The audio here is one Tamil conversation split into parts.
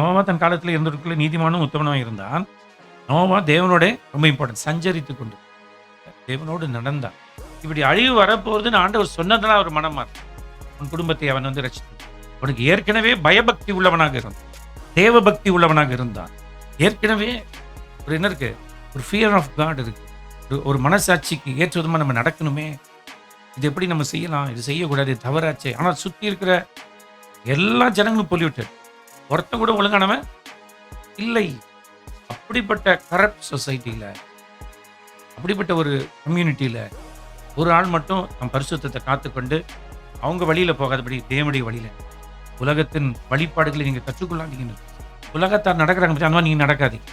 நோவா தன் காலத்தில் இருந்தவருக்குள்ள நீதிமானும் உத்தமனும் இருந்தான். நோவா தேவனோட ரொம்ப இம்பார்ட்டன்ட் சஞ்சரித்து கொண்டு தேவனோடு நடந்தான். இப்படி அழிவு வரப்போகுதுன்னு ஆண்டவர் சொன்னதெல்லாம் அவர் மனம் மாறி உன் குடும்பத்தை அவன் வந்து ரசித்தான். அவனுக்கு ஏற்கனவே பயபக்தி உள்ளவனாக இருந்தான், தேவ பக்தி உள்ளவனாக இருந்தான். ஏற்கனவே ஒரு என்ன இருக்கு, ஒரு ஃபியர் ஆஃப் காட் இருக்கு. ஒரு மனசாட்சிக்கு ஏற்ற விதமாக நம்ம நடக்கணுமே, இது எப்படி நம்ம செய்யலாம், இது செய்யக்கூடாது, இது தவறாச்சே. ஆனால் சுற்றி இருக்கிற எல்லா ஜனங்களும் பொல்யூட்டட், ஒருத்தன் கூட ஒழுங்கானவன் இல்லை. அப்படிப்பட்ட கரப்ட் சொசைட்டியில், அப்படிப்பட்ட ஒரு கம்யூனிட்டியில் ஒரு ஆள் மட்டும் தன் பரிசுத்தத்தை காத்துக்கொண்டு அவங்க வழியில் போகாதபடி தேவனுடைய வழியில் உலகத்தின் வழிபாடுகளை நீங்கள் கற்றுக்கொள்ளாதீங்க. உலகத்தார் நடக்கிறாங்க பற்றி அந்த மாதிரி நீங்கள் நடக்காதீங்க.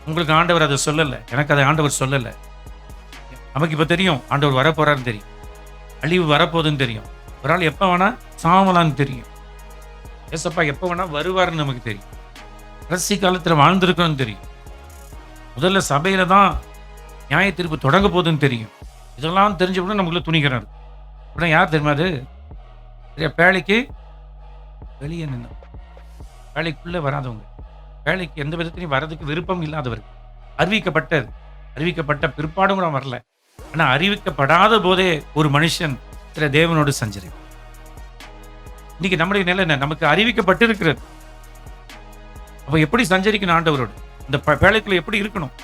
உங்களுக்கு ஆண்டவர் அதை சொல்லலை, எனக்கு அதை ஆண்டவர் சொல்லலை. நமக்கு இப்போ தெரியும் ஆண்டவர் வரப்போறாருன்னு தெரியும், அழிவு வரப்போகுதுன்னு தெரியும், ஒரு ஆள் எப்போ வேணா சாவலான்னு தெரியும், ஏசப்பா எப்போ வேணா வருவாருன்னு நமக்கு தெரியும், கடைசி காலத்தில் வாழ்ந்திருக்கணும்னு தெரியும், முதல்ல சபையில தான் நியாய தீர்ப்பு தொடங்க போகுதுன்னு தெரியும். இதெல்லாம் தெரிஞ்சப்பட நமக்குள்ள துணிக்கிறாரு. அப்படின்னா யார் தெரியுமா அது? வேலைக்கு வெளியே நின்று வேலைக்குள்ளே வராதவங்க, வேலைக்கு எந்த விதத்திலையும் வர்றதுக்கு விருப்பம் இல்லாதவர், அறிவிக்கப்பட்ட பிற்பாடும் கூட வரல. ஆனால் அறிவிக்கப்படாத போதே ஒரு மனுஷன் சில தேவனோடு சஞ்சரி. இன்னைக்கு நம்முடைய நிலை என்ன? நமக்கு அறிவிக்கப்பட்டு இருக்கிறது. அப்போ எப்படி சஞ்சரிக்கணும் ஆண்டவரோடு? இந்த வேலைக்குள்ள எப்படி இருக்கணும்?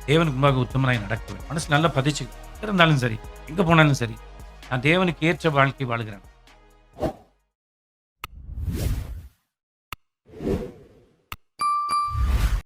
தேவனுக்கு முன்பாக உத்தமனாய் நடக்குவேன். மனசு நல்லா பதிச்சு இருந்தாலும் சரி, எங்கே போனாலும் சரி, நான் தேவனுக்கு ஏற்ற வாழ்க்கை வாழுகிறேன்.